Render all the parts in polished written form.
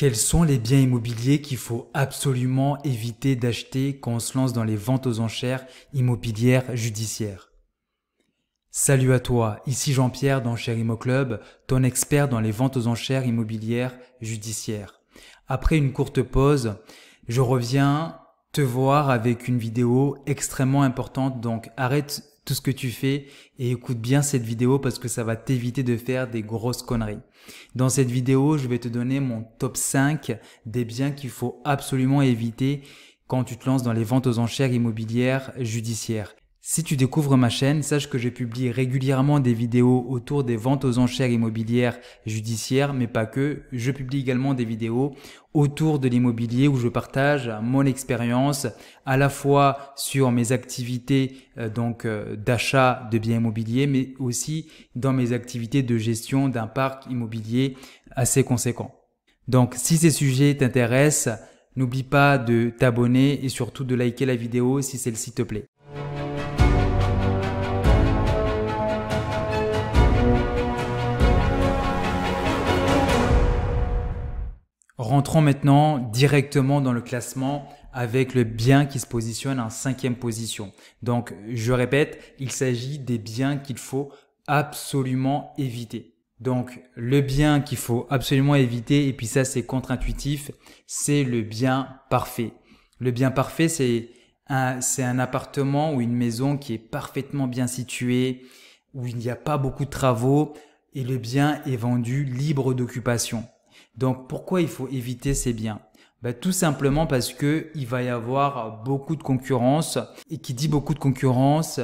Quels sont les biens immobiliers qu'il faut absolument éviter d'acheter quand on se lance dans les ventes aux enchères immobilières judiciaires? Salut à toi, ici Jean-Pierre d'Enchères Immo Club, ton expert dans les ventes aux enchères immobilières judiciaires. Après une courte pause, je reviens te voir avec une vidéo extrêmement importante, donc arrête tout ce que tu fais et écoute bien cette vidéo parce que ça va t'éviter de faire des grosses conneries. Dans cette vidéo, je vais te donner mon top 5 des biens qu'il faut absolument éviter quand tu te lances dans les ventes aux enchères immobilières judiciaires. Si tu découvres ma chaîne, sache que je publie régulièrement des vidéos autour des ventes aux enchères immobilières judiciaires, mais pas que. Je publie également des vidéos autour de l'immobilier où je partage mon expérience à la fois sur mes activités d'achat de biens immobiliers, mais aussi dans mes activités de gestion d'un parc immobilier assez conséquent. Donc, si ces sujets t'intéressent, n'oublie pas de t'abonner et surtout de liker la vidéo si celle-ci te plaît. Rentrons maintenant directement dans le classement avec le bien qui se positionne en 5e position. Donc, je répète, il s'agit des biens qu'il faut absolument éviter. Donc, le bien qu'il faut absolument éviter, et puis ça c'est contre-intuitif, c'est le bien parfait. Le bien parfait, c'est un appartement ou une maison qui est parfaitement bien située, où il n'y a pas beaucoup de travaux et le bien est vendu libre d'occupation. Donc, pourquoi il faut éviter ces biens? Tout simplement parce que il va y avoir beaucoup de concurrence, et qui dit beaucoup de concurrence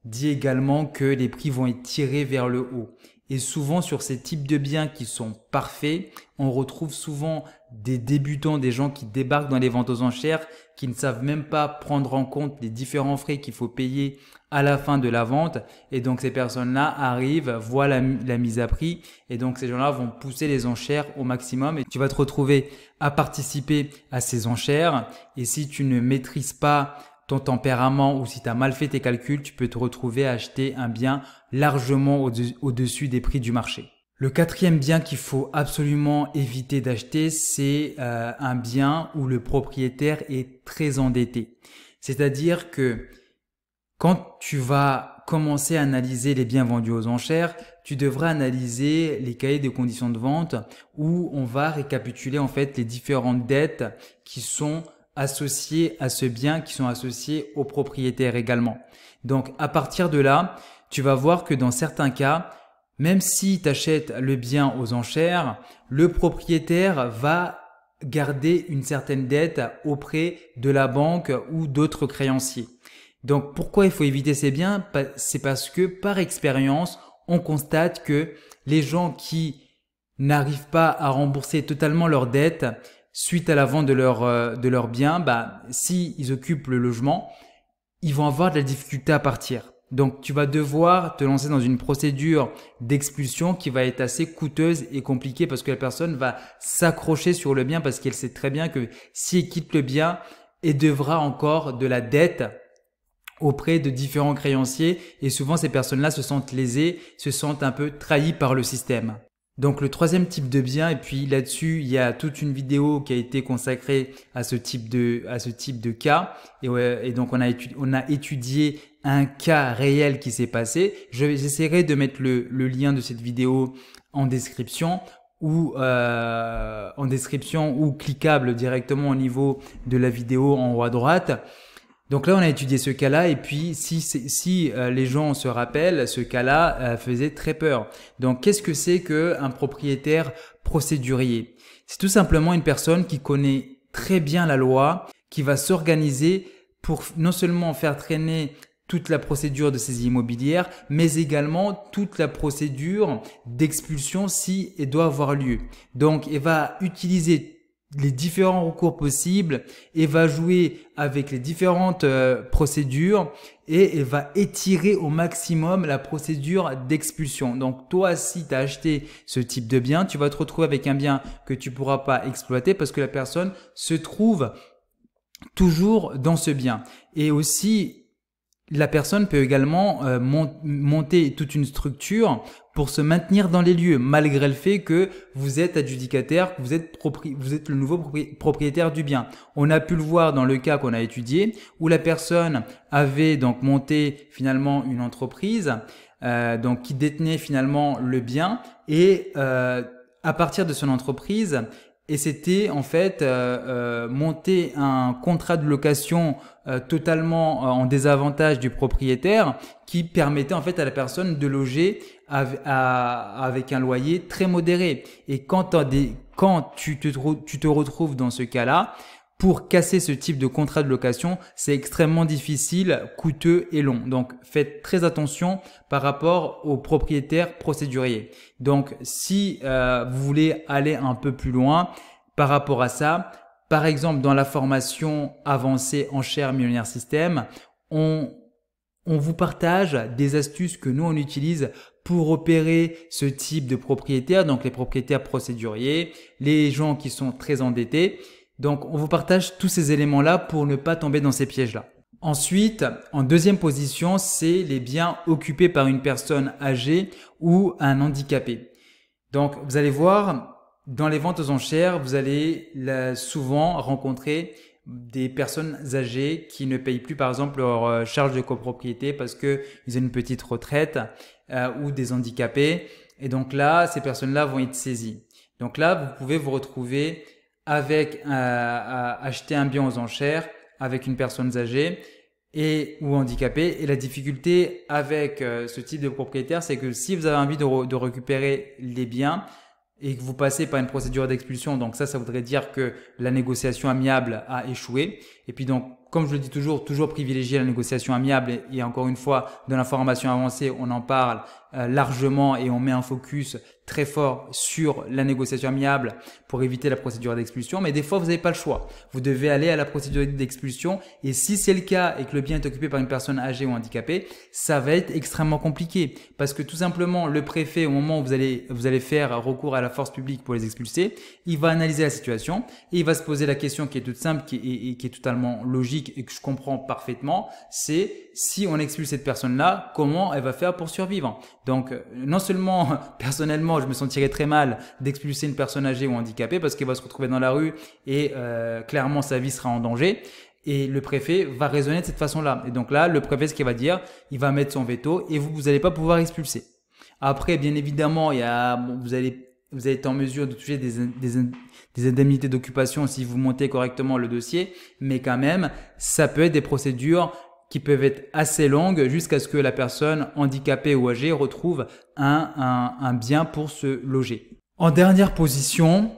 dit également que les prix vont être tirés vers le haut. Et souvent sur ces types de biens qui sont parfaits, on retrouve souvent des débutants, des gens qui débarquent dans les ventes aux enchères, qui ne savent même pas prendre en compte les différents frais qu'il faut payer à la fin de la vente. Et donc ces personnes-là arrivent, voient la mise à prix, et donc ces gens-là vont pousser les enchères au maximum et tu vas te retrouver à participer à ces enchères. Et si tu ne maîtrises pas ton tempérament ou si tu as mal fait tes calculs, tu peux te retrouver à acheter un bien largement au-dessus des prix du marché. Le 4e bien qu'il faut absolument éviter d'acheter, c'est un bien où le propriétaire est très endetté. C'est-à-dire que quand tu vas commencer à analyser les biens vendus aux enchères, tu devras analyser les cahiers de conditions de vente où on va récapituler en fait les différentes dettes qui sont associées à ce bien, qui sont associées au propriétaire également. Donc à partir de là, tu vas voir que dans certains cas, même si tu achètes le bien aux enchères, le propriétaire va garder une certaine dette auprès de la banque ou d'autres créanciers. Donc pourquoi il faut éviter ces biens? C'est parce que par expérience, on constate que les gens qui n'arrivent pas à rembourser totalement leurs dettes suite à la vente de leur bien, si ils occupent le logement, ils vont avoir de la difficulté à partir. Donc, tu vas devoir te lancer dans une procédure d'expulsion qui va être assez coûteuse et compliquée parce que la personne va s'accrocher sur le bien parce qu'elle sait très bien que si elle quitte le bien, elle devra encore de la dette auprès de différents créanciers et souvent ces personnes-là se sentent lésées, se sentent un peu trahies par le système. Donc le 3e type de bien, et puis là-dessus il y a toute une vidéo qui a été consacrée à ce type de cas et donc on a étudié un cas réel qui s'est passé. J'essaierai de mettre le lien de cette vidéo en description ou cliquable directement au niveau de la vidéo en haut à droite. Donc là, on a étudié ce cas-là et puis si les gens se rappellent, ce cas-là faisait très peur. Donc, qu'est-ce que c'est qu'un propriétaire procédurier? C'est tout simplement une personne qui connaît très bien la loi, qui va s'organiser pour non seulement faire traîner toute la procédure de saisie immobilière, mais également toute la procédure d'expulsion si elle doit avoir lieu. Donc, elle va utiliser les différents recours possibles et va jouer avec les différentes procédures et elle va étirer au maximum la procédure d'expulsion. Donc toi, si tu as acheté ce type de bien, tu vas te retrouver avec un bien que tu pourras pas exploiter parce que la personne se trouve toujours dans ce bien. Et aussi, La personne peut également monter toute une structure pour se maintenir dans les lieux, malgré le fait que vous êtes adjudicataire, que vous êtes le nouveau propriétaire du bien. On a pu le voir dans le cas qu'on a étudié, où la personne avait donc monté finalement une entreprise, donc qui détenait finalement le bien, et à partir de son entreprise, et c'était en fait monter un contrat de location totalement en désavantage du propriétaire, qui permettait en fait à la personne de loger avec un loyer très modéré. Et quand tu te retrouves dans ce cas-là, pour casser ce type de contrat de location, c'est extrêmement difficile, coûteux et long. Donc, faites très attention par rapport aux propriétaires procéduriers. Donc, si vous voulez aller un peu plus loin par rapport à ça, par exemple, dans la formation avancée Enchères Millionnaire Système, on vous partage des astuces que nous, on utilise pour opérer ce type de propriétaires, donc les propriétaires procéduriers, les gens qui sont très endettés. Donc, on vous partage tous ces éléments-là pour ne pas tomber dans ces pièges-là. Ensuite, en deuxième position, c'est les biens occupés par une personne âgée ou un handicapé. Donc, vous allez voir, dans les ventes aux enchères, vous allez souvent rencontrer des personnes âgées qui ne payent plus, par exemple, leur charge de copropriété parce qu'ils ont une petite retraite ou des handicapés. Et donc là, ces personnes-là vont être saisies. Donc là, vous pouvez vous retrouver avec acheter un bien aux enchères avec une personne âgée ou handicapée. Et la difficulté avec ce type de propriétaire, c'est que si vous avez envie de récupérer les biens et que vous passez par une procédure d'expulsion, donc ça voudrait dire que la négociation amiable a échoué. Et puis donc, comme je le dis toujours privilégier la négociation amiable. Et encore une fois, dans la formation avancée, on en parle largement et on met un focus très fort sur la négociation amiable pour éviter la procédure d'expulsion. Mais des fois, vous n'avez pas le choix. Vous devez aller à la procédure d'expulsion. Et si c'est le cas et que le bien est occupé par une personne âgée ou handicapée, ça va être extrêmement compliqué. Parce que tout simplement, le préfet, au moment où vous allez faire recours à la force publique pour les expulser, il va analyser la situation et il va se poser la question qui est toute simple et qui est totalement logique et que je comprends parfaitement, c'est si on expulse cette personne-là, comment elle va faire pour survivre. Donc, non seulement, personnellement, je me sentirais très mal d'expulser une personne âgée ou handicapée parce qu'elle va se retrouver dans la rue et clairement sa vie sera en danger. Et le préfet va raisonner de cette façon-là. Et donc là, le préfet, ce qu'il va dire, il va mettre son veto et vous n'allez pas pouvoir expulser. Après, bien évidemment, vous allez être en mesure de toucher des indemnités d'occupation si vous montez correctement le dossier, mais quand même, ça peut être des procédures qui peuvent être assez longues jusqu'à ce que la personne handicapée ou âgée retrouve un bien pour se loger. En dernière position,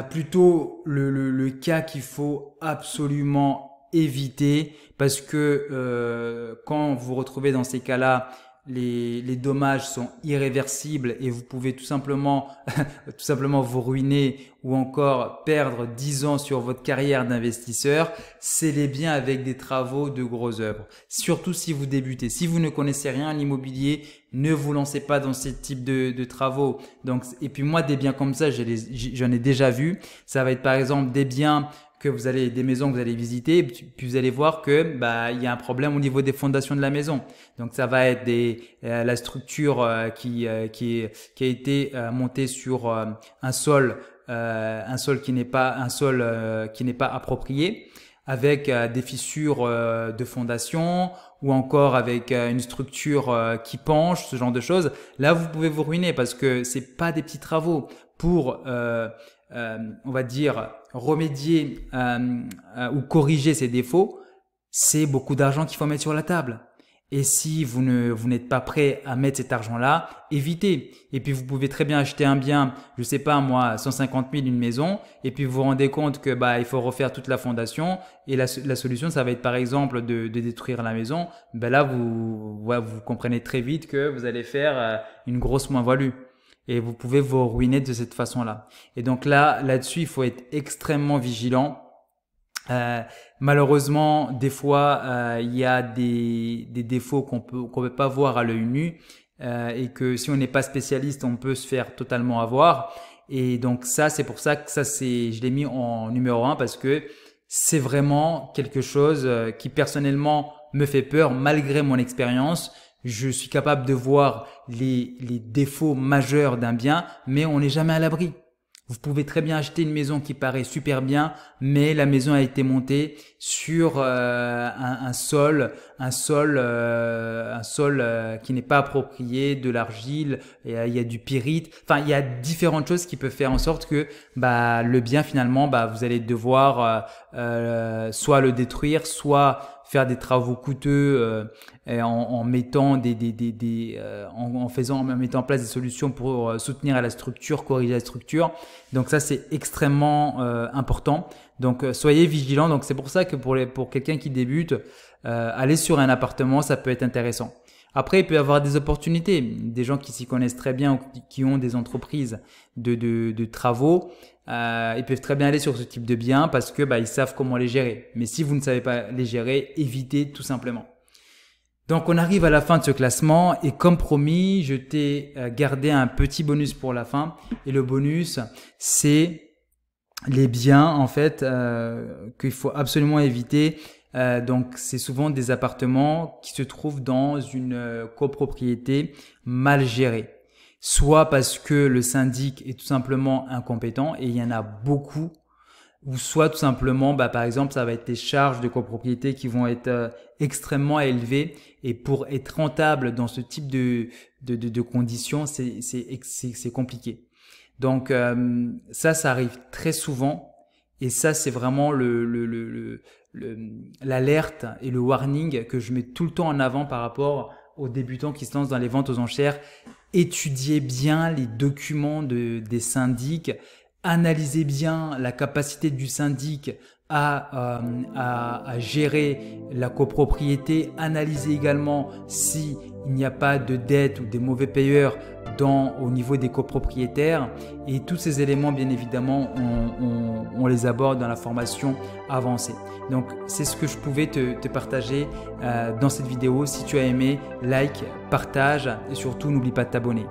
plutôt le cas qu'il faut absolument éviter parce que quand vous vous retrouvez dans ces cas-là, les dommages sont irréversibles et vous pouvez tout simplement vous ruiner ou encore perdre 10 ans sur votre carrière d'investisseur, c'est les biens avec des travaux de grosses œuvres. Surtout si vous débutez. Si vous ne connaissez rien à l'immobilier, ne vous lancez pas dans ce type de travaux. Donc, et puis moi, des biens comme ça, j'en ai déjà vu. Ça va être par exemple des biens des maisons que vous allez visiter, puis vous allez voir que il y a un problème au niveau des fondations de la maison. Donc ça va être la structure qui a été montée sur un sol qui n'est pas approprié, avec des fissures de fondation ou encore avec une structure qui penche, ce genre de choses. Là, vous pouvez vous ruiner parce que c'est pas des petits travaux pour on va dire remédier ou corriger ces défauts, c'est beaucoup d'argent qu'il faut mettre sur la table. Et si vous n'êtes pas prêt à mettre cet argent-là, évitez. Et puis vous pouvez très bien acheter un bien, je sais pas moi, 150 000 une maison, et puis vous vous rendez compte que il faut refaire toute la fondation. Et la solution, ça va être par exemple de détruire la maison. Là vous comprenez très vite que vous allez faire une grosse moins-value. Et vous pouvez vous ruiner de cette façon-là. Et donc là-dessus, il faut être extrêmement vigilant. Malheureusement, des fois, il y a des défauts qu'on peut pas voir à l'œil nu et que si on n'est pas spécialiste, on peut se faire totalement avoir. Et donc ça, c'est pour ça que je l'ai mis en numéro 1 parce que c'est vraiment quelque chose qui personnellement me fait peur malgré mon expérience. Je suis capable de voir les défauts majeurs d'un bien, mais on n'est jamais à l'abri. Vous pouvez très bien acheter une maison qui paraît super bien, mais la maison a été montée sur un sol qui n'est pas approprié, de l'argile, il y a du pyrite. Enfin, il y a différentes choses qui peuvent faire en sorte que le bien finalement, vous allez devoir soit le détruire, soit faire des travaux coûteux en mettant en mettant en place des solutions pour soutenir la structure, corriger la structure. Donc ça, c'est extrêmement important. Donc soyez vigilants. Donc c'est pour ça que pour quelqu'un qui débute, aller sur un appartement, ça peut être intéressant. Après, il peut y avoir des opportunités, des gens qui s'y connaissent très bien, qui ont des entreprises de travaux. Ils peuvent très bien aller sur ce type de biens parce que ils savent comment les gérer. Mais si vous ne savez pas les gérer, évitez tout simplement. Donc on arrive à la fin de ce classement et comme promis, je t'ai gardé un petit bonus pour la fin. Et le bonus, c'est les biens en fait qu'il faut absolument éviter. Donc c'est souvent des appartements qui se trouvent dans une copropriété mal gérée. Soit parce que le syndic est tout simplement incompétent et il y en a beaucoup, ou soit tout simplement, par exemple, ça va être des charges de copropriété qui vont être extrêmement élevées et pour être rentable dans ce type de conditions, c'est compliqué. Donc ça arrive très souvent et ça c'est vraiment l'alerte et le warning que je mets tout le temps en avant par rapport aux débutants qui se lancent dans les ventes aux enchères. Étudiez bien les documents des syndics, analysez bien la capacité du syndic à gérer la copropriété, analysez également s'il n'y a pas de dette ou des mauvais payeurs au niveau des copropriétaires et tous ces éléments bien évidemment on les aborde dans la formation avancée. Donc c'est ce que je pouvais te partager dans cette vidéo. Si tu as aimé, like, partage et surtout n'oublie pas de t'abonner.